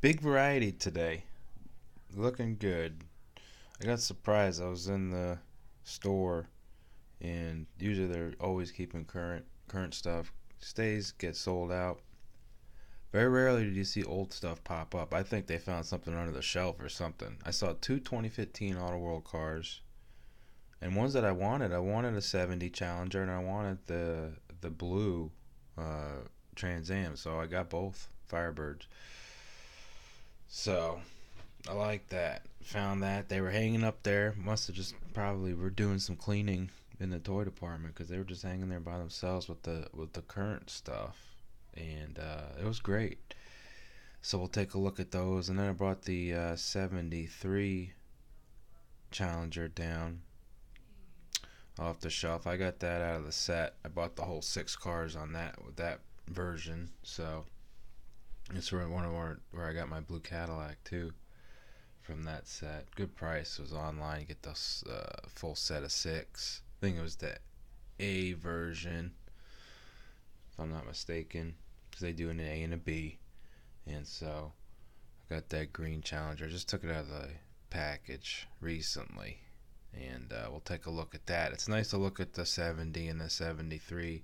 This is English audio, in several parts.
Big variety today. Looking good. I got surprised. I was in the store, and usually they're always keeping current stuff. Stays get sold out. Very rarely do you see old stuff pop up. I think they found something under the shelf or something. I saw two 2015 Autoworld cars, and ones that I wanted. I wanted a 70 Challenger, and I wanted the blue Trans Am. So I got both Firebirds. So I like that. Found that they were hanging up there. Must have just probably were doing some cleaning in the toy department because they were just hanging there by themselves with the current stuff, and it was great. So we'll take a look at those, and then I brought the '73 Challenger down off the shelf. I got that out of the set. I bought the whole 6 cars on that with that version. So it's where I got my blue Cadillac too. From that set. Good price. It was online. You get the full set of 6. I think it was the A version, if I'm not mistaken, because they do an A and a B. And so I got that green Challenger. Just took it out of the package recently, and we'll take a look at that. It's nice to look at the 70 and the 73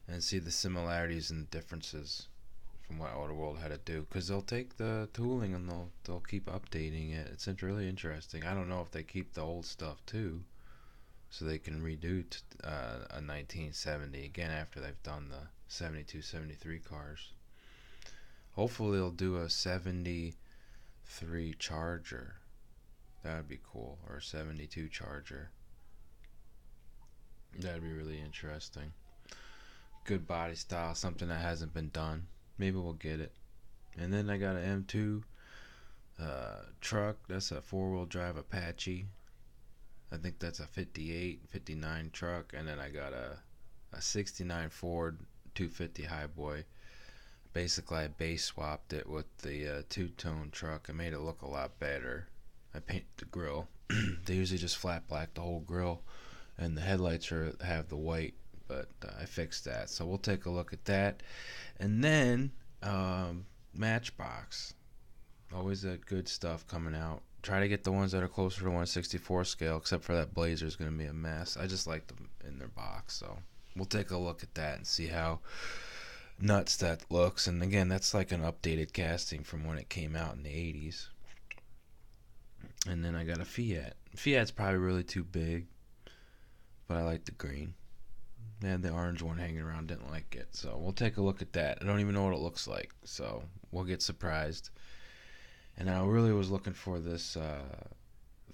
and see the similarities and the differences from what Autoworld had to do, because they'll take the tooling and they'll keep updating it. It's really interesting. I don't know if they keep the old stuff too, so they can redo a 1970 again after they've done the 72, 73 cars. Hopefully they'll do a 73 Charger. That would be cool, or a 72 Charger. That'd be really interesting. Good body style, something that hasn't been done. Maybe we'll get it. And then I got an M2 truck. That's a 4-wheel drive Apache. I think that's a 58, 59 truck. And then I got a 69 Ford 250 Highboy. Basically, I base swapped it with the two-tone truck. I made it look a lot better. I painted the grill. They usually just flat black the whole grill, and the headlights have the white. But I fixed that. So we'll take a look at that. And then Matchbox. Always good stuff coming out. Try to get the ones that are closer to 1/64 scale, except for that Blazer is going to be a mess. I just like them in their box. So we'll take a look at that and see how nuts that looks. And again, that's like an updated casting from when it came out in the 80s. And then I got a Fiat. Fiat's probably really too big, but I like the green. They had the orange one hanging around, didn't like it. So we'll take a look at that. I don't even know what it looks like, so we'll get surprised. And I really was looking for this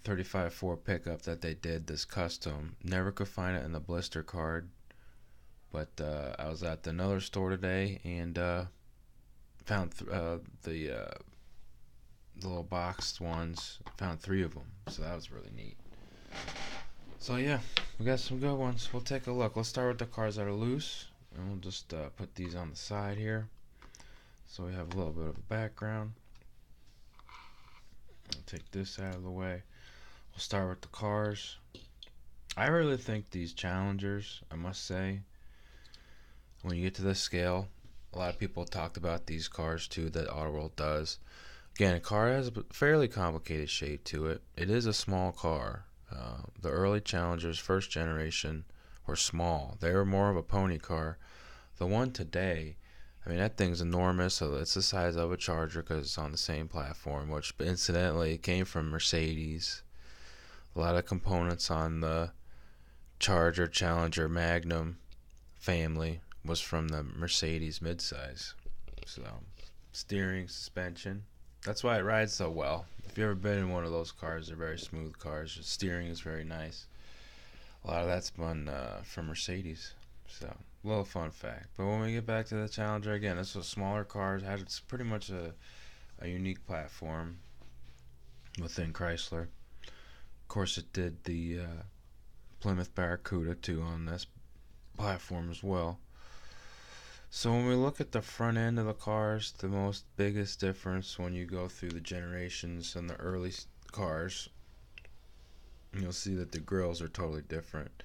35-4 pickup that they did, this custom. Never could find it in the blister card, but I was at another store today and found the little boxed ones. Found 3 of them, so that was really neat. So yeah, we got some good ones. We'll take a look. Let's start with the cars that are loose, and we'll just put these on the side here, so we have a little bit of a background. I'll take this out of the way. We'll start with the cars. I really think these Challengers, I must say, when you get to this scale, a lot of people talked about these cars too that Autoworld does. Again, a car has a fairly complicated shape to it. It is a small car. The early Challengers, first generation, were small. They were more of a pony car. The one today, I mean, that thing's enormous. So it's the size of a Charger because it's on the same platform, which incidentally came from Mercedes. A lot of components on the Charger, Challenger, Magnum family was from the Mercedes midsize. So, steering, suspension. That's why it rides so well. If you've ever been in one of those cars, they're very smooth cars. The steering is very nice. A lot of that's been from Mercedes. So, a little fun fact. But when we get back to the Challenger, again, this was smaller cars. It's pretty much a unique platform within Chrysler. Of course, it did the Plymouth Barracuda too on this platform as well. So when we look at the front end of the cars, the biggest difference when you go through the generations and the early cars, you'll see that the grills are totally different.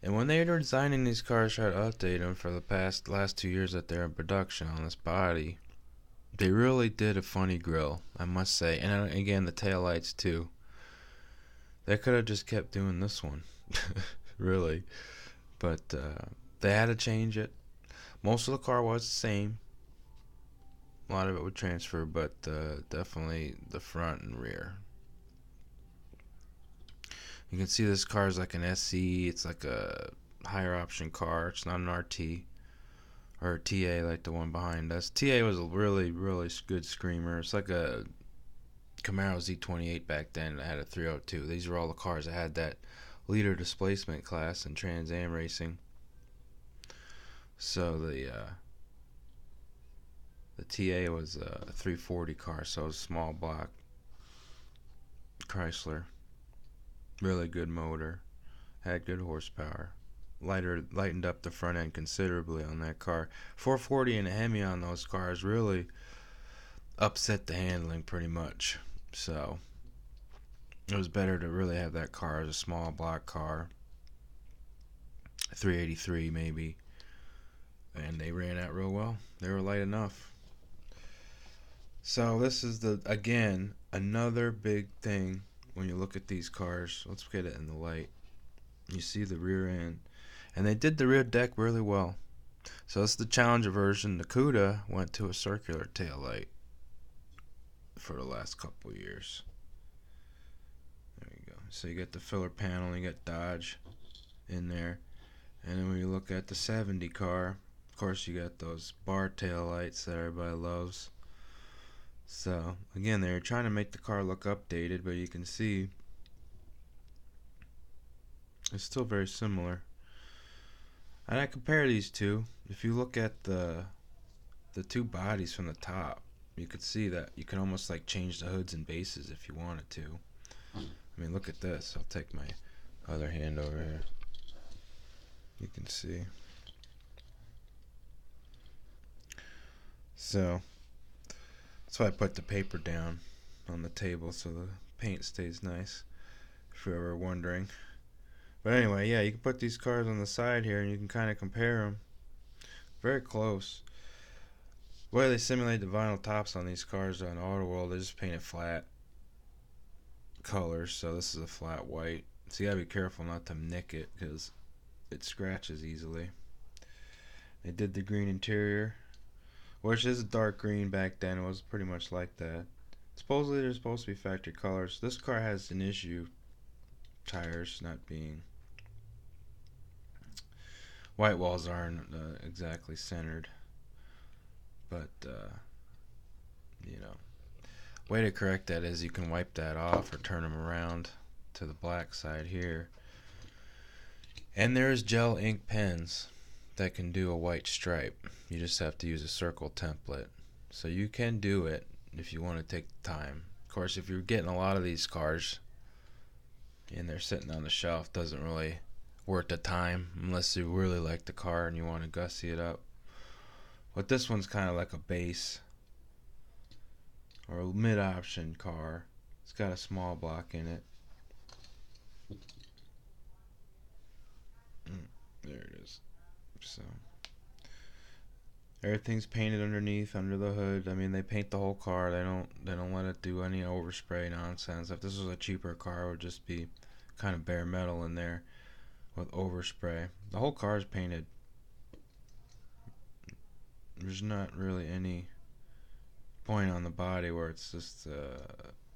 And when they were designing these cars, try to update them for the last 2 years that they're in production on this body, They really did a funny grill, I must say. And again, the taillights too. They could have just kept doing this one. Really. But they had to change it. Most of the car was the same. A lot of it would transfer, but definitely the front and rear. You can see this car is like an SE. It's like a higher option car. It's not an RT or a TA like the one behind us. TA was a really, really good screamer. It's like a Camaro Z28 back then that had a 302. These are all the cars that had that liter displacement class in Trans Am racing. So the TA was a 340 car, so it was a small block Chrysler. Really good motor, had good horsepower. Lightened up the front end considerably on that car. 440 and a Hemi on those cars really upset the handling pretty much. So it was better to really have that car as a small block car, 383 maybe, and they ran out real well. They were light enough. So this is again another big thing when you look at these cars. Let's get it in the light. You see the rear end, and they did the rear deck really well. So this is the Challenger version. The Cuda went to a circular tail light for the last couple of years. There you go. So you get the filler panel, you got Dodge in there, and then when you look at the 70 car, of course you got those bar tail lights that everybody loves. So again, they're trying to make the car look updated, but you can see it's still very similar. And I compare these two. If you look at the two bodies from the top, you could see that you can almost like change the hoods and bases if you wanted to. I mean, look at this. I'll take my other hand over here. You can see. So that's why I put the paper down on the table so the paint stays nice, if you're ever wondering. But anyway, yeah, you can put these cars on the side here and you can kind of compare them. Very close. The way they simulate the vinyl tops on these cars on Autoworld, they just painted flat colors. So this is a flat white. So you gotta be careful not to nick it because it scratches easily. They did the green interior, which is a dark green back then. It was pretty much like that. Supposedly they're supposed to be factory colors. This car has an issue. Tires not being... White walls aren't exactly centered. But, you know. Way to correct that is you can wipe that off or turn them around to the black side here. And there's gel ink pens that can do a white stripe. You just have to use a circle template. So you can do it if you want to take the time. Of course, if you're getting a lot of these cars and they're sitting on the shelf, doesn't really worth the time unless you really like the car and you want to gussy it up. But this one's kind of like a base or a mid-option car. It's got a small block in it. There it is. So everything's painted underneath, under the hood. I mean, they paint the whole car. They don't let it do any overspray nonsense. If this was a cheaper car, it would just be kind of bare metal in there with overspray. The whole car is painted. There's not really any point on the body where it's just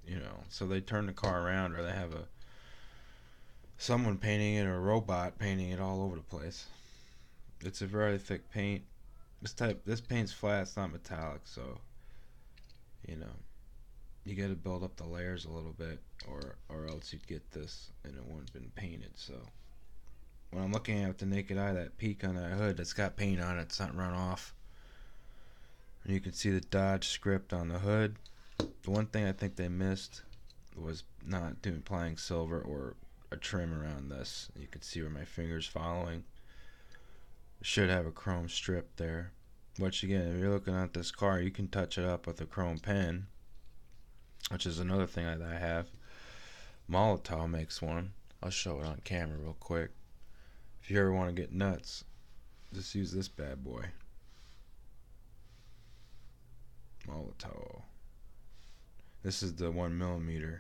you know. So they turn the car around, or they have someone painting it or a robot painting it all over the place. It's a very thick paint. This paint's flat, it's not metallic, so you know, you gotta build up the layers a little bit, or else you'd get this and it wouldn't have been painted. So when I'm looking at it with the naked eye, that peak on that hood that's got paint on it, it's not run off. And you can see the Dodge script on the hood. The one thing I think they missed was not applying silver or a trim around this. You can see where my finger's following. Should have a chrome strip there, which again, if you're looking at this car, you can touch it up with a chrome pen, which is another thing that I have. Molotov makes one. I'll show it on camera real quick. If you ever want to get nuts, just use this bad boy. Molotov. This is the 1mm,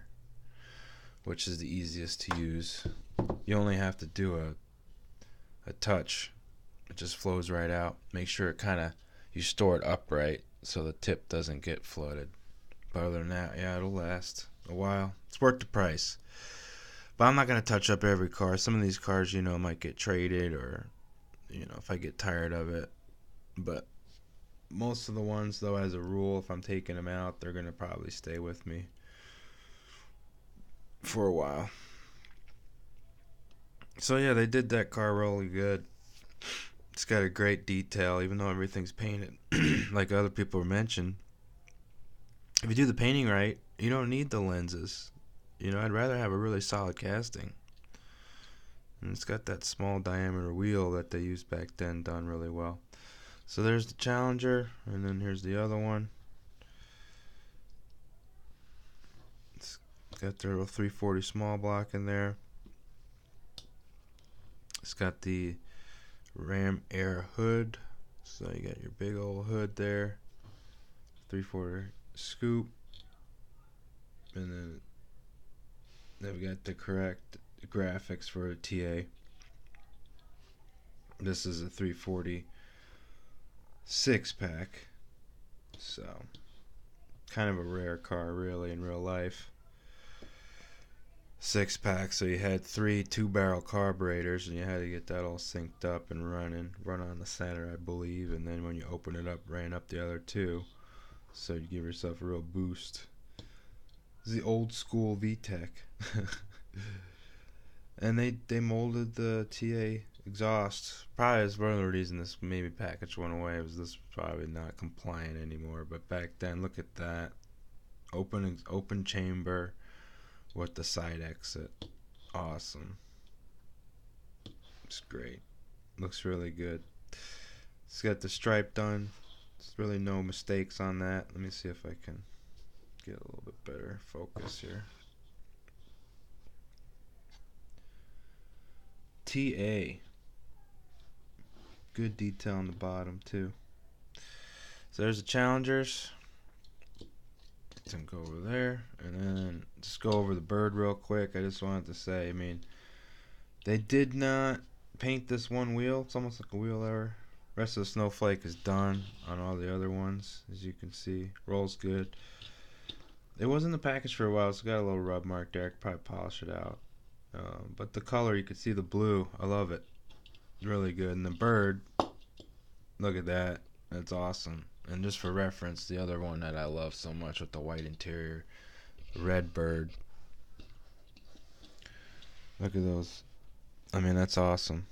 which is the easiest to use. You only have to do a touch. It just flows right out. Make sure you store it upright so the tip doesn't get flooded. But other than that, yeah, it'll last a while. It's worth the price. But I'm not going to touch up every car. Some of these cars, might get traded, or, if I get tired of it. But most of the ones, though, as a rule, if I'm taking them out, they're going to probably stay with me for a while. So, yeah, they did that car really good. It's got a great detail, even though everything's painted, like other people mentioned. If you do the painting right, you don't need the lenses. I'd rather have a really solid casting. And it's got that small diameter wheel that they used back then done really well. So there's the Challenger, and then here's the other one. It's got their little 340 small block in there. It's got the Ram Air hood. So you got your big old hood there. 340 scoop. And then they've got the correct graphics for a TA. This is a 340 6-pack. So, kind of a rare car, really, in real life. 6-pack, so you had 3 2-barrel carburetors, and you had to get that all synced up and run on the center, I believe, and then when you open it up, ran up the other 2, so you give yourself a real boost. This is the old school VTEC. And they molded the TA exhaust. Probably as one of the reasons this maybe package went away was this was probably not compliant anymore. But back then, look at that, open chamber with the side exit. Awesome. It's great. Looks really good. It's got the stripe done. There's really no mistakes on that. Let me see if I can get a little bit better focus here. TA. Good detail on the bottom too. So there's the Challengers. Then go over there, and then just go over the Bird real quick. I just wanted to say, they did not paint this one wheel. It's almost like a wheel error. Rest of the snowflake is done on all the other ones, as you can see. Rolls good. It was in the package for a while. It's got a little rub mark there. I could probably polish it out. But the color, you can see the blue. I love it. It's really good. And the Bird, look at that. That's awesome. And just for reference, the other one that I love so much with the white interior, Red Bird. Look at those. That's awesome.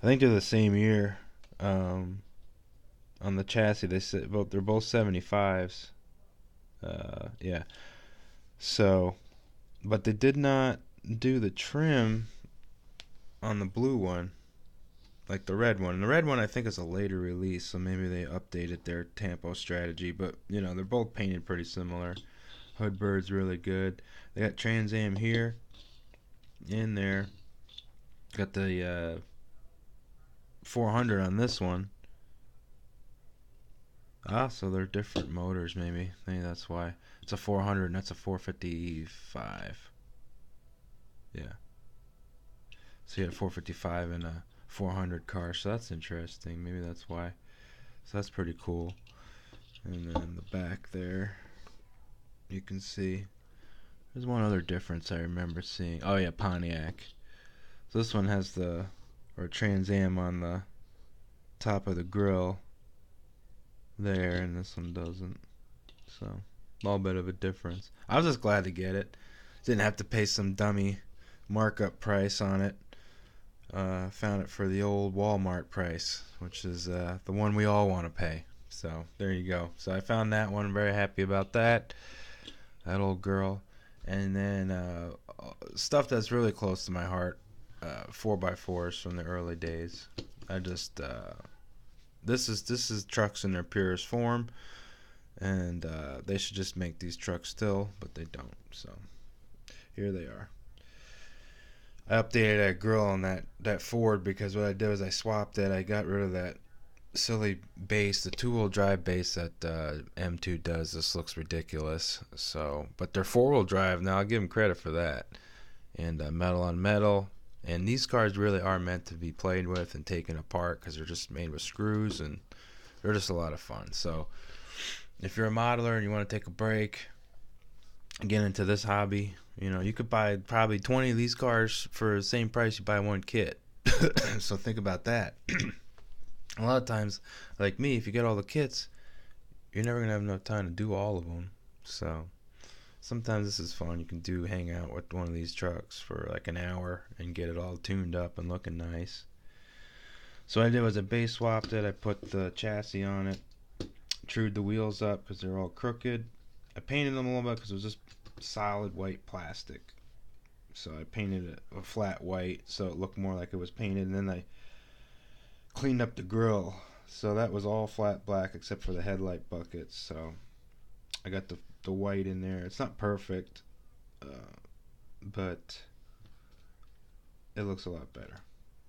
I think they're the same year. On the chassis, they're both 75s. Yeah. So, but they did not do the trim on the blue one, like the red one. And the red one, I think, is a later release, so maybe they updated their tempo strategy. But, they're both painted pretty similar. Hood Bird's really good. They got Trans Am here, in there. Got the 400 on this one. So they're different motors, maybe. Maybe that's why. It's a 400 and that's a 455. Yeah. So you had a 455 and a 400 car, so that's interesting. Maybe that's why. So that's pretty cool. And then the back there, you can see. There's one other difference I remember seeing. Oh yeah, Pontiac. So this one has Trans Am on the top of the grill there, and this one doesn't. So, a little bit of a difference. I was just glad to get it. Didn't have to pay some dummy markup price on it. Found it for the old Walmart price, which is the one we all want to pay. So, there you go. So, I found that one. Very happy about that. That old girl. And then stuff that's really close to my heart, 4x4's from the early days. I just this is trucks in their purest form, and they should just make these trucks still, but they don't. So here they are. I updated that grill on that Ford because what I did was I swapped it. I got rid of that silly base, the two-wheel drive base that M2 does. This looks ridiculous. So, but they're four-wheel drive now. I'll give them credit for that. And metal on metal. And these cars really are meant to be played with and taken apart because they're just made with screws, and they're just a lot of fun. So if you're a modeler and you want to take a break and get into this hobby, you know, you could buy probably 20 of these cars for the same price you buy one kit. So think about that. A lot of times, like me, if you get all the kits, you're never going to have enough time to do all of them. So sometimes this is fun. You can hang out with one of these trucks for like an hour and get it all tuned up and looking nice. So what I did was I base swapped it. I put the chassis on it, trued the wheels up because they're all crooked. I painted them a little bit because it was just solid white plastic. So I painted it a flat white so it looked more like it was painted, and then I cleaned up the grill. So that was all flat black except for the headlight buckets. So I got the white in there. It's not perfect, but it looks a lot better.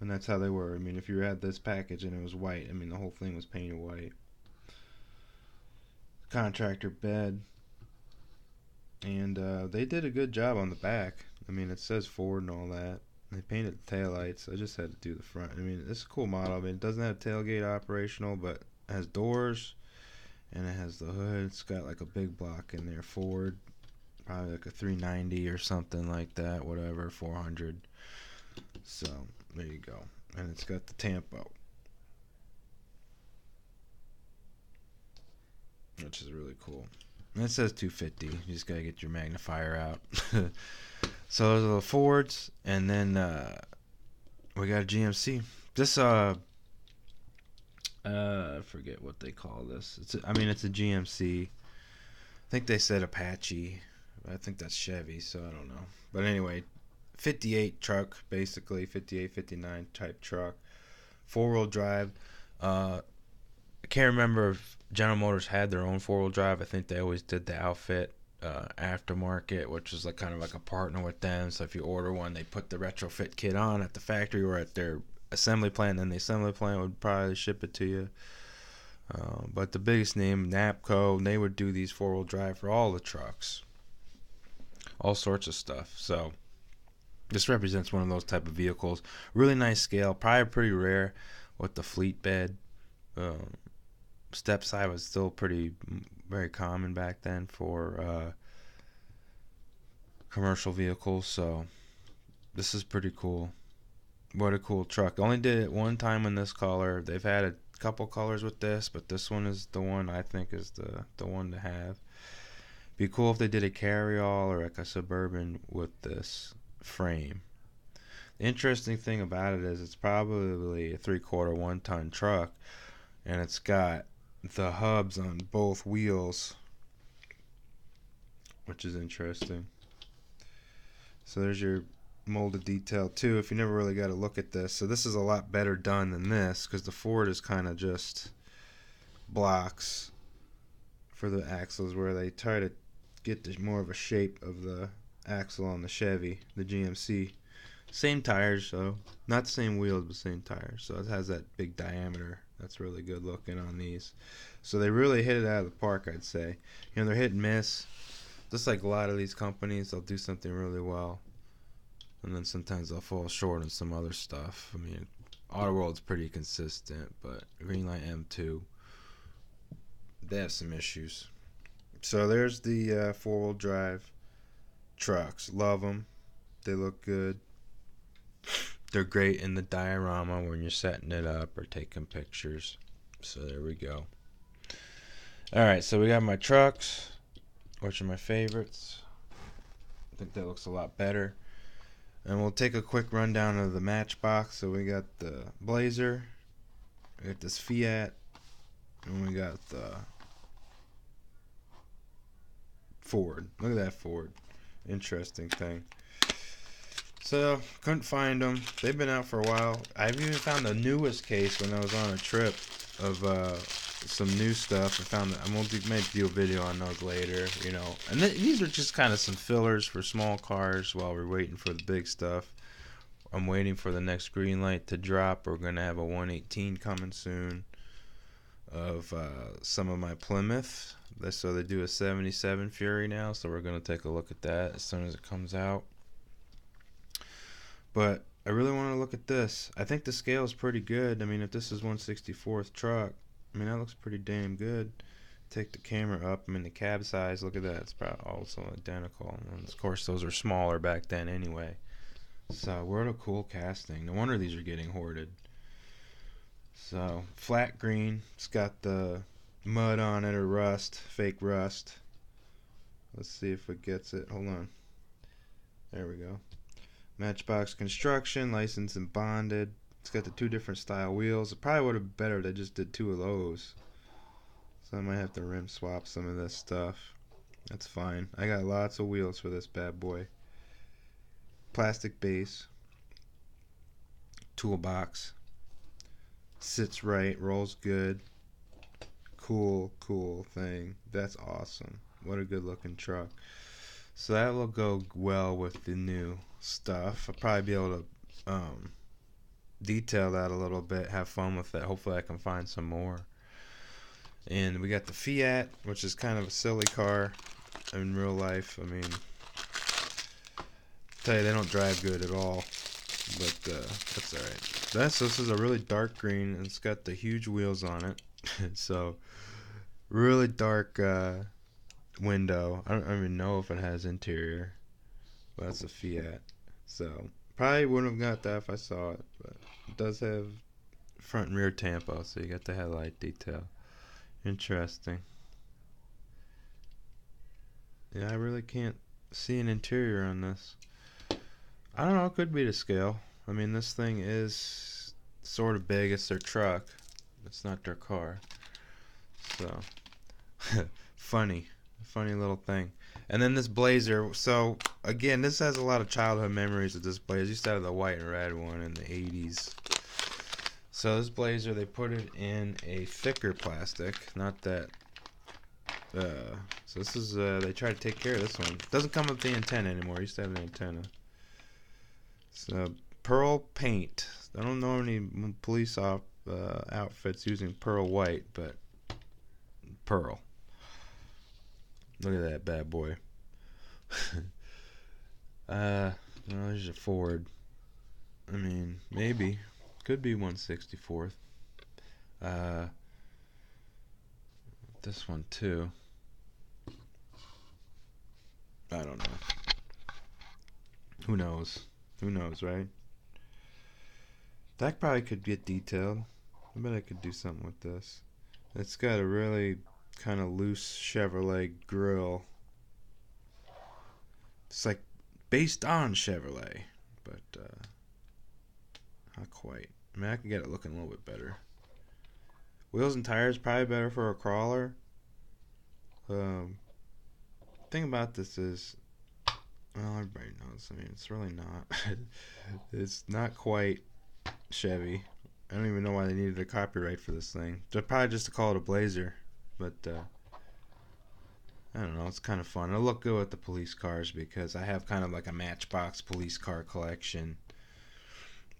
And that's how they were. I mean, if you had this package and it was white, I mean, the whole thing was painted white. Contractor bed. And they did a good job on the back. I mean, it says Ford and all that. They painted the taillights. I just had to do the front. I mean, it's a cool model. I mean, it doesn't have tailgate operational, but it has doors. And it has the hood. It's got like a big block in there. Ford. Probably like a 390 or something like that. Whatever. 400. So, there you go. And it's got the Tampo, which is really cool. And it says 250. You just gotta get your magnifier out. So those are the Fords. And then we got a GMC. This I forget what they call this. It's a GMC. I think they said Apache. I think that's Chevy, so I don't know. But anyway, 58 truck, basically 58, 59 type truck, four-wheel drive. I can't remember if General Motors had their own four-wheel drive. I think they always did the outfit aftermarket, which is like kind of like a partner with them. So if you order one, they put the retrofit kit on at the factory or at their assembly plant, and the assembly plant would probably ship it to you. But the biggest name, Napco, they would do these four-wheel drive for all the trucks, all sorts of stuff. So this represents one of those type of vehicles. Really nice scale, probably pretty rare with the fleet bed. Step side was still very common back then for commercial vehicles. So this is pretty cool. What a cool truck. Only did it one time in this color. They've had a couple colors with this, but this one is the one I think is the one to have. Be cool if they did a carryall or like a Suburban with this frame. The interesting thing about it is it's probably a 3/4 1-ton truck, and it's got the hubs on both wheels, which is interesting. So there's your molded detail too, if you never really got to look at this. So this is a lot better done than this, because the Ford is kind of just blocks for the axles, where they try to get more of a shape of the axle on the Chevy, the GMC. Same tires, so not the same wheels, but same tires. So it has that big diameter. That's really good looking on these. So they really hit it out of the park, I'd say. You know, they're hit and miss. Just like a lot of these companies, they'll do something really well, and then sometimes they'll fall short on some other stuff. I mean, Autoworld's pretty consistent, but Greenlight M2, they have some issues. So there's the four-wheel drive trucks. Love them. They look good. They're great in the diorama when you're setting it up or taking pictures. So there we go. Alright, so we got my trucks, which are my favorites. I think that looks a lot better. And we'll take a quick rundown of the Matchbox. So we got the Blazer, we got this Fiat, and we got the Ford. Look at that Ford. Interesting thing. So, couldn't find them. They've been out for a while. I've even found the newest case when I was on a trip of some new stuff. I found that. I'm going to do a video on those later, you know. And these are just kind of some fillers for small cars while we're waiting for the big stuff. I'm waiting for the next green light to drop. We're going to have a 118 coming soon. of some of my Plymouth. So they do a 77 Fury now, so we're going to take a look at that as soon as it comes out. But I really want to look at this. I think the scale is pretty good. I mean, if this is 1/64th truck, I mean, that looks pretty damn good. Take the camera up. I mean, the cab size, look at that. It's probably also identical. And of course, those are smaller back then anyway. So, what a cool casting. No wonder these are getting hoarded. So, flat green. It's got the mud on it or rust, fake rust. Let's see if it gets it. Hold on. There we go. Matchbox construction, licensed and bonded. It's got the 2 different style wheels. It probably would have been better if they just did 2 of those. So I might have to rim swap some of this stuff. That's fine. I got lots of wheels for this bad boy. Plastic base. Toolbox. Sits right, rolls good. Cool thing. That's awesome. What a good looking truck. So that will go well with the new stuff. I'll probably be able to detail that a little bit, have fun with it. Hopefully I can find some more. And we got the Fiat, which is kind of a silly car in real life. I mean, tell you, they don't drive good at all, but that's alright. This is a really dark green, and it's got the huge wheels on it. So really dark window. I don't even know if it has interior, but that's a Fiat. So probably wouldn't have got that if I saw it, but it does have front and rear tampo, so you got the headlight detail. Interesting. Yeah, I really can't see an interior on this. I don't know, it could be to scale. I mean, this thing is sort of big. It's their truck. It's not their car. So, funny little thing. And then this Blazer. So, again, this has a lot of childhood memories of this Blazer. I used to have the white and red one in the 80s. So this Blazer, they put it in a thicker plastic, not that. So this is, they try to take care of this one. It doesn't come with the antenna anymore. I used to have an antenna. So pearl paint. I don't know any police outfits using pearl white, but pearl. Look at that bad boy. No, there's a Ford. I mean, maybe. Could be 1/64th. This one too. I don't know. Who knows? Who knows, right? That probably could get detailed. I bet I could do something with this. It's got a really kind of loose Chevrolet grill. It's like based on Chevrolet, but not quite. I mean, I could get it looking a little bit better. Wheels and tires probably better for a crawler. Thing about this is, well, everybody knows. I mean, it's really not. It's not quite Chevy. I don't even know why they needed a copyright for this thing. They're probably just to call it a Blazer, but I don't know. It's kind of fun. It'll look good with the police cars because I have kind of like a Matchbox police car collection.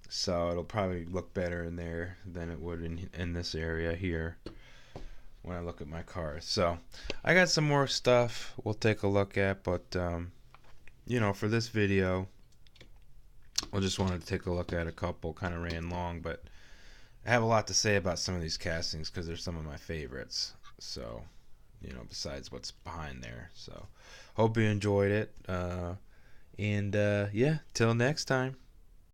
So it'll probably look better in there than it would in this area here when I look at my cars. So I got some more stuff we'll take a look at, but you know, for this video I just wanted to take a look at a couple. Kind of ran long, but I have a lot to say about some of these castings because they're some of my favorites. So, you know, besides what's behind there. So hope you enjoyed it, and yeah, till next time.